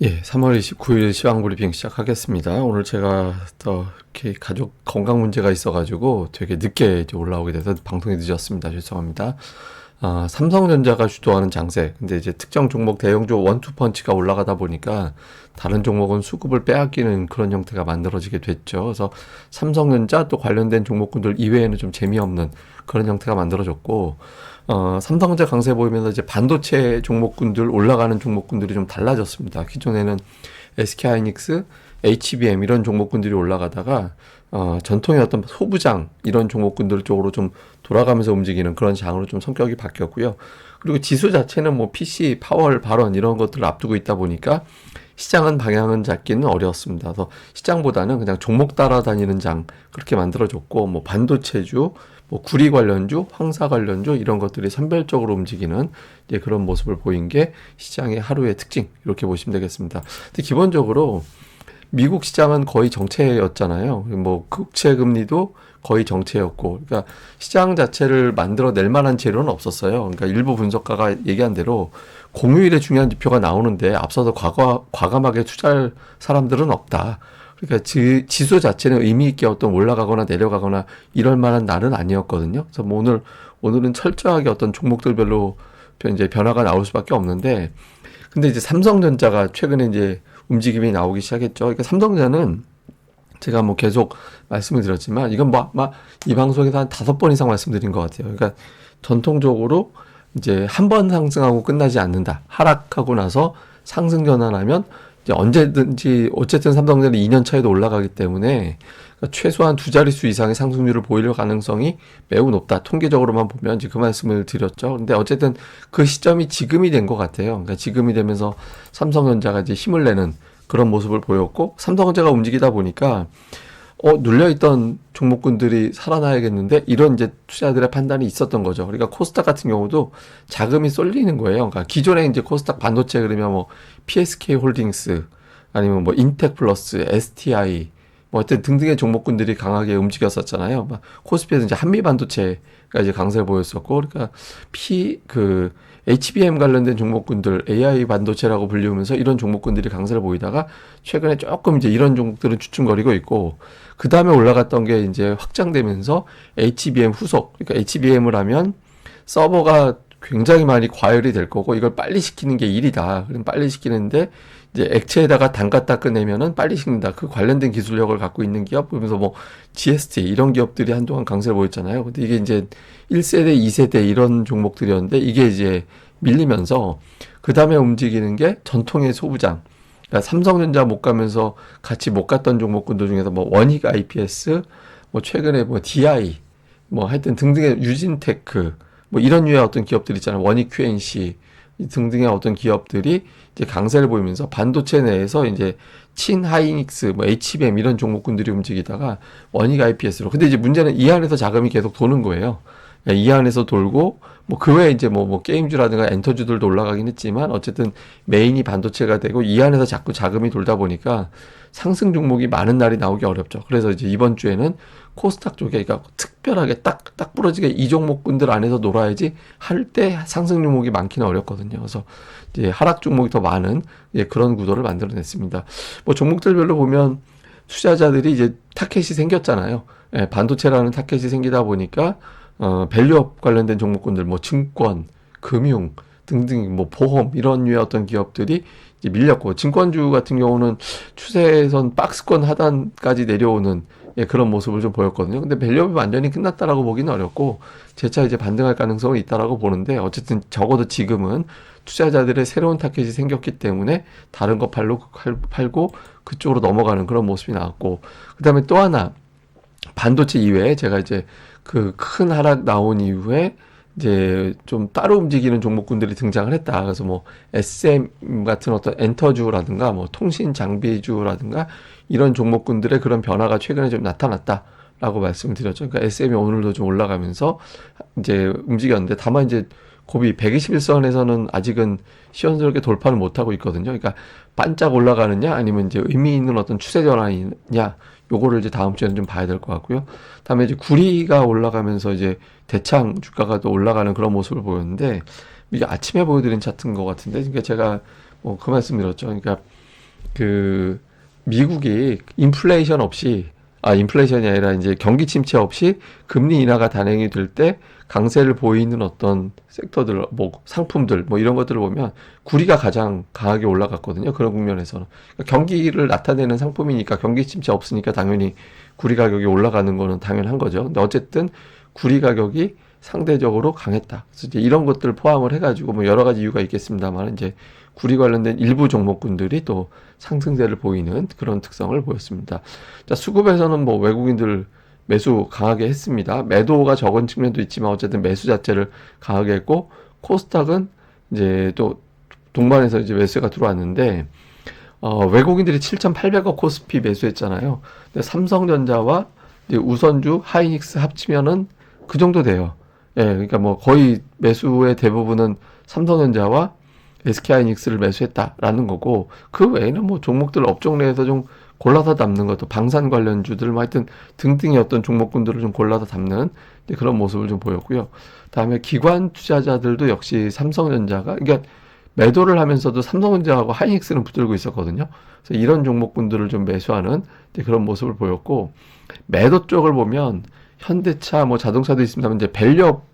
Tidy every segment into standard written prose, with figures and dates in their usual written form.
예, 3월 29일 시황 브리핑 시작하겠습니다. 오늘 제가 또 이렇게 가족 건강 문제가 있어가지고 되게 늦게 이제 올라오게 돼서 방송이 늦었습니다. 죄송합니다. 삼성전자가 주도하는 장세. 근데 이제 특정 종목 대형주 원투펀치가 올라가다 보니까 다른 종목은 수급을 빼앗기는 그런 형태가 만들어지게 됐죠. 그래서 삼성전자 또 관련된 종목군들 이외에는 좀 재미없는 그런 형태가 만들어졌고, 삼성전자 강세 보이면서 이제 반도체 종목군들 올라가는 종목군들이 좀 달라졌습니다. 기존에는 SK하이닉스, HBM 이런 종목군들이 올라가다가 전통의 어떤 소부장 이런 종목군들 쪽으로 좀 돌아가면서 움직이는 그런 장으로 좀 성격이 바뀌었고요. 그리고 지수 자체는 뭐 PC, 파월, 발언 이런 것들을 앞두고 있다 보니까 시장은 방향은 잡기는 어려웠습니다. 그래서 시장보다는 그냥 종목 따라다니는 장 그렇게 만들어졌고, 뭐 반도체주, 뭐 구리 관련주, 황사 관련주 이런 것들이 선별적으로 움직이는 이제 그런 모습을 보인 게 시장의 하루의 특징 이렇게 보시면 되겠습니다. 근데 기본적으로 미국 시장은 거의 정체였잖아요. 뭐 국채 금리도 거의 정체였고, 그러니까 시장 자체를 만들어낼 만한 재료는 없었어요. 그러니까 일부 분석가가 얘기한 대로 공휴일에 중요한 지표가 나오는데 앞서서 과감하게 투자할 사람들은 없다. 그러니까 지수 자체는 의미 있게 어떤 올라가거나 내려가거나 이럴 만한 날은 아니었거든요. 그래서 뭐 오늘은 철저하게 어떤 종목들별로 이제 변화가 나올 수밖에 없는데, 근데 이제 삼성전자가 최근에 이제 움직임이 나오기 시작했죠. 그러니까 삼성전자는 제가 뭐 계속 말씀을 드렸지만 이건 이 방송에서 한 5번 이상 말씀드린 것 같아요. 그러니까 전통적으로 이제 한 번 상승하고 끝나지 않는다. 하락하고 나서 상승 전환하면 이제 언제든지 어쨌든 삼성전자는 2년 차에도 올라가기 때문에 그러니까 최소한 두 자릿수 이상의 상승률을 보일 가능성이 매우 높다. 통계적으로만 보면 이제 그 말씀을 드렸죠. 근데 어쨌든 그 시점이 지금이 된 것 같아요. 그러니까 지금이 되면서 삼성전자가 이제 힘을 내는 그런 모습을 보였고, 삼성전자가 움직이다 보니까 눌려있던 종목군들이 살아나야겠는데 이런 이제 투자들의 판단이 있었던 거죠. 그러니까 코스닥 같은 경우도 자금이 쏠리는 거예요. 그러니까 기존에 이제 코스닥 반도체 그러면 뭐 PSK 홀딩스 아니면 뭐 인텍플러스, STI 뭐 하여튼 등등의 종목군들이 강하게 움직였었잖아요. 막 코스피에서 이제 한미 반도체가 이제 강세를 보였었고, 그러니까 HBM 관련된 종목군들, AI 반도체라고 불리우면서 이런 종목군들이 강세를 보이다가 최근에 조금 이제 이런 종목들은 주춤거리고 있고, 그 다음에 올라갔던 게 이제 확장되면서 HBM 후속, 그러니까 HBM을 하면 서버가 굉장히 많이 과열이 될 거고 이걸 빨리 식히는 게 일이다. 그럼 빨리 식히는데 이제 액체에다가 담갔다 꺼내면은 빨리 식는다. 그 관련된 기술력을 갖고 있는 기업, 그러면서 뭐 GST 이런 기업들이 한동안 강세를 보였잖아요. 근데 이게 이제 1세대, 2세대 이런 종목들이었는데 이게 이제 밀리면서 그 다음에 움직이는 게 전통의 소부장. 그러니까 삼성전자 못 가면서 같이 못 갔던 종목군들 중에서 뭐 원익 IPS, 뭐 최근에 뭐 DI, 뭐 하여튼 등등의 유진테크, 뭐 이런 류의 어떤 기업들 있잖아요. 원익 QNC 등등의 어떤 기업들이 이제 강세를 보이면서 반도체 내에서 이제 친하이닉스, 뭐 HBM 이런 종목군들이 움직이다가 원익 IPS로. 근데 이제 문제는 이 안에서 자금이 계속 도는 거예요. 이 안에서 돌고 뭐 그 외에 이제 뭐 게임주라든가 엔터주들도 올라가긴 했지만 어쨌든 메인이 반도체가 되고 이 안에서 자꾸 자금이 돌다 보니까 상승 종목이 많은 날이 나오기 어렵죠. 그래서 이제 이번 주에는 코스닥 쪽에 그러니까 특별하게 딱 부러지게 이 종목군들 안에서 놀아야지 할 때 상승 종목이 많기는 어렵거든요. 그래서 이제 하락 종목이 더 많은 그런 구도를 만들어냈습니다. 뭐 종목들별로 보면 투자자들이 이제 타켓이 생겼잖아요. 반도체라는 타켓이 생기다 보니까 밸류업 관련된 종목군들, 뭐 증권, 금융 등등, 뭐 보험 이런 류의 어떤 기업들이 이제 밀렸고, 증권주 같은 경우는 추세선 박스권 하단까지 내려오는 그런 모습을 좀 보였거든요. 근데 밸류업이 완전히 끝났다라고 보기는 어렵고 재차 이제 반등할 가능성은 있다라고 보는데, 어쨌든 적어도 지금은 투자자들의 새로운 타켓이 생겼기 때문에 다른 거 팔고 그쪽으로 넘어가는 그런 모습이 나왔고, 그 다음에 또 하나 반도체 이외에 제가 이제 그 큰 하락 나온 이후에 이제 좀 따로 움직이는 종목군들이 등장을 했다. 그래서 뭐 SM 같은 어떤 엔터주라든가 뭐 통신 장비주라든가 이런 종목군들의 그런 변화가 최근에 좀 나타났다라고 말씀을 드렸죠. 그러니까 SM이 오늘도 좀 올라가면서 이제 움직였는데, 다만 이제 곱이 121선에서는 아직은 시원스럽게 돌파를 못하고 있거든요. 그러니까 반짝 올라가느냐 아니면 이제 의미 있는 어떤 추세 전환이냐, 요거를 이제 다음 주에는 좀 봐야 될 것 같고요. 다음에 이제 구리가 올라가면서 이제 대창 주가가 또 올라가는 그런 모습을 보였는데, 이게 아침에 보여드린 차트인 것 같은데, 그러니까 제가 뭐 그 말씀 드렸죠. 그러니까 그 미국이 인플레이션 없이 인플레이션이 아니라 이제 경기 침체 없이 금리 인하가 단행이 될 때 강세를 보이는 어떤 섹터들, 뭐 상품들, 뭐 이런 것들을 보면 구리가 가장 강하게 올라갔거든요. 그런 국면에서는 그러니까 경기를 나타내는 상품이니까 경기 침체 없으니까 당연히 구리 가격이 올라가는 거는 당연한 거죠. 근데 어쨌든 구리 가격이 상대적으로 강했다. 그래서 이제 이런 것들을 포함을 해가지고 뭐 여러 가지 이유가 있겠습니다만 이제 구리 관련된 일부 종목군들이 또 상승세를 보이는 그런 특성을 보였습니다. 자, 수급에서는 뭐 외국인들 매수 강하게 했습니다. 매도가 적은 측면도 있지만 어쨌든 매수 자체를 강하게 했고 코스닥은 이제 또 동반해서 이제 매수가 들어왔는데 외국인들이 7,800억 코스피 매수했잖아요. 근데 삼성전자와 이제 우선주 하이닉스 합치면은 그 정도 돼요. 예, 그러니까 뭐 거의 매수의 대부분은 삼성전자와 SK하이닉스를 매수했다라는 거고 그 외에는 뭐 종목들 업종 내에서 좀 골라서 담는 것도 방산 관련주들 뭐 하여튼 등등의 어떤 종목군들을 좀 골라서 담는 그런 모습을 좀 보였고요. 다음에 기관 투자자들도 역시 삼성전자가 그러니까 매도를 하면서도 삼성전자하고 하이닉스는 붙들고 있었거든요. 그래서 이런 종목군들을 좀 매수하는 그런 모습을 보였고 매도 쪽을 보면 현대차 뭐 자동차도 있습니다만 이제 밸류업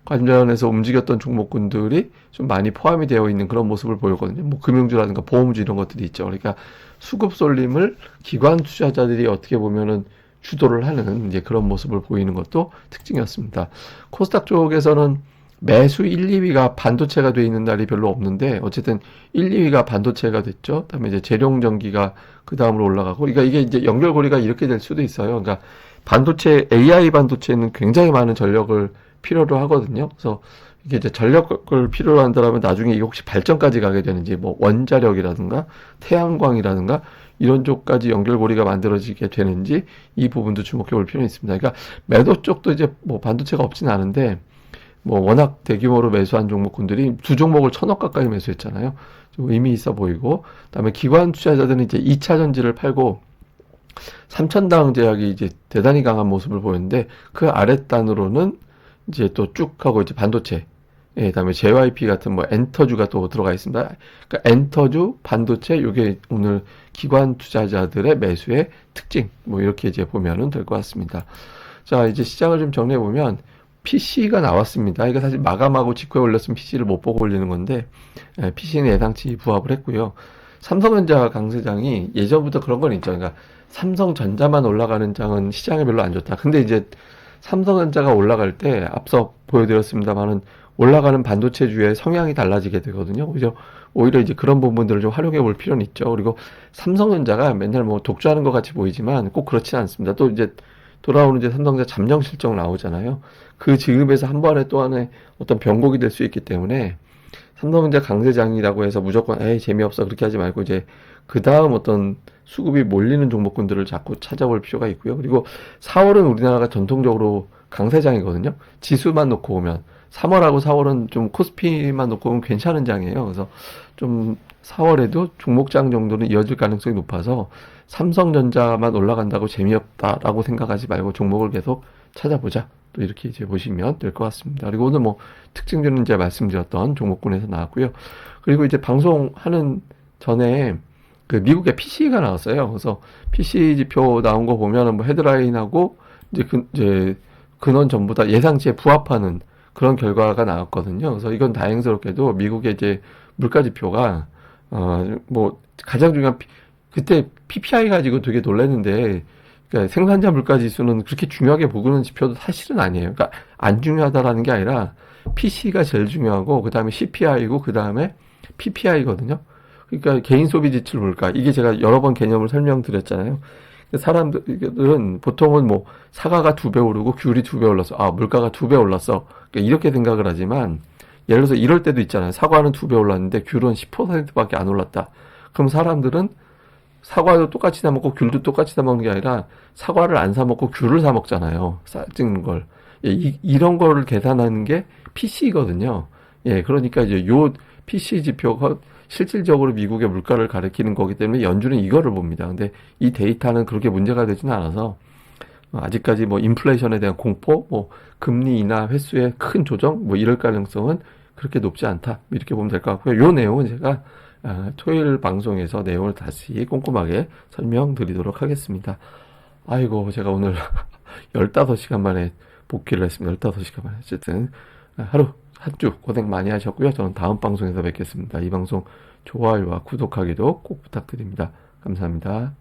관련해서 움직였던 종목군들이 좀 많이 포함이 되어 있는 그런 모습을 보였거든요. 뭐 금융주라든가 보험주 이런 것들이 있죠. 그러니까 수급 쏠림을 기관 투자자들이 어떻게 보면은 주도를 하는 이제 그런 모습을 보이는 것도 특징이었습니다. 코스닥 쪽에서는 매수 1, 2위가 반도체가 돼 있는 날이 별로 없는데 어쨌든 1, 2위가 반도체가 됐죠. 그다음에 이제 재룡전기가 그 다음으로 올라가고 그러니까 이게 이제 연결고리가 이렇게 될 수도 있어요. 그러니까 반도체 AI 반도체는 굉장히 많은 전력을 필요로 하거든요. 그래서 이게 이제 전력을 필요로 한다면 나중에 이게 혹시 발전까지 가게 되는지 뭐 원자력이라든가 태양광이라든가 이런 쪽까지 연결고리가 만들어지게 되는지 이 부분도 주목해 볼 필요는 있습니다. 그러니까 매도 쪽도 이제 뭐 반도체가 없진 않은데 뭐 워낙 대규모로 매수한 종목군들이 두 종목을 1,000억 가까이 매수했잖아요. 좀 의미 있어 보이고 그다음에 기관 투자자들은 이제 2차 전지를 팔고 3천당 제약이 이제 대단히 강한 모습을 보였는데 그 아랫단으로는 이제 또 쭉 하고 이제 반도체, 그다음에 JYP 같은 뭐 엔터주가 또 들어가 있습니다. 그러니까 엔터주, 반도체, 요게 오늘 기관 투자자들의 매수의 특징, 뭐 이렇게 이제 보면은 될 것 같습니다. 자, 이제 시장을 좀 정리해 보면 PC가 나왔습니다. 이거 사실 마감하고 직후에 올렸으면 PC를 못 보고 올리는 건데 PC는 예상치 부합을 했고요. 삼성전자 강세장이 예전부터 그런 건 있죠. 그러니까 삼성전자만 올라가는 장은 시장에 별로 안 좋다. 근데 이제 삼성전자가 올라갈 때 앞서 보여드렸습니다만은 올라가는 반도체주의 성향이 달라지게 되거든요. 오히려 이제 그런 부분들을 좀 활용해 볼 필요는 있죠. 그리고 삼성전자가 맨날 뭐 독주하는 것 같이 보이지만 꼭 그렇지는 않습니다. 또 이제 돌아오는 이제 삼성전자 잠정 실적 나오잖아요. 그 지급에서 한 번에 또 하나의 어떤 변곡이 될 수 있기 때문에 삼성전자 강세장이라고 해서 무조건 재미없어 그렇게 하지 말고 이제 그 다음 어떤 수급이 몰리는 종목군들을 자꾸 찾아볼 필요가 있고요. 그리고 4월은 우리나라가 전통적으로 강세장이거든요. 지수만 놓고 보면 3월하고 4월은 좀 코스피만 놓고 보면 괜찮은 장이에요. 그래서 좀 4월에도 종목장 정도는 이어질 가능성이 높아서 삼성전자만 올라간다고 재미없다라고 생각하지 말고 종목을 계속 찾아보자. 또 이렇게 이제 보시면 될 것 같습니다. 그리고 오늘 뭐 특징들은 이제 말씀드렸던 종목군에서 나왔고요. 그리고 이제 방송하는 전에 그 미국의 PC가 나왔어요. 그래서 PC 지표 나온 거 보면은 뭐 헤드라인하고 이제 근원 전부 다 예상치에 부합하는 그런 결과가 나왔거든요. 그래서 이건 다행스럽게도 미국의 이제 물가 지표가 뭐 가장 중요한 그때 PPI 가지고 되게 놀랐는데 그러니까 생산자 물가 지수는 그렇게 중요하게 보고는 지표도 사실은 아니에요. 그러니까 안 중요하다라는 게 아니라 PC가 제일 중요하고 그다음에 CPI고 그다음에 PPI거든요. 그러니까 개인 소비 지출 물가 이게 제가 여러 번 개념을 설명드렸잖아요. 사람들은 보통은 뭐 사과가 2배 오르고 귤이 2배 올랐어. 물가가 2배 올랐어. 그러니까 이렇게 생각을 하지만 예를 들어서 이럴 때도 있잖아요. 사과는 2배 올랐는데 귤은 10%밖에 안 올랐다. 그럼 사람들은 사과도 똑같이 사 먹고 귤도 똑같이 사 먹는 게 아니라 사과를 안 사 먹고 귤을 사 먹잖아요. 찍는 걸. 이런 거를 계산하는 게 PC거든요. 그러니까 이제 요 PC 지표가 실질적으로 미국의 물가를 가리키는 거기 때문에 연준은 이거를 봅니다. 근데 이 데이터는 그렇게 문제가 되지는 않아서 아직까지 뭐 인플레이션에 대한 공포, 뭐 금리 인하 횟수의 큰 조정, 뭐 이럴 가능성은 그렇게 높지 않다. 이렇게 보면 될 것 같고요. 요 내용은 제가 토요일 방송에서 내용을 다시 꼼꼼하게 설명드리도록 하겠습니다. 아이고, 제가 오늘 15시간 만에 복귀를 했습니다. 15시간 만에. 어쨌든, 하루, 한 주 고생 많이 하셨고요. 저는 다음 방송에서 뵙겠습니다. 이 방송 좋아요와 구독하기도 꼭 부탁드립니다. 감사합니다.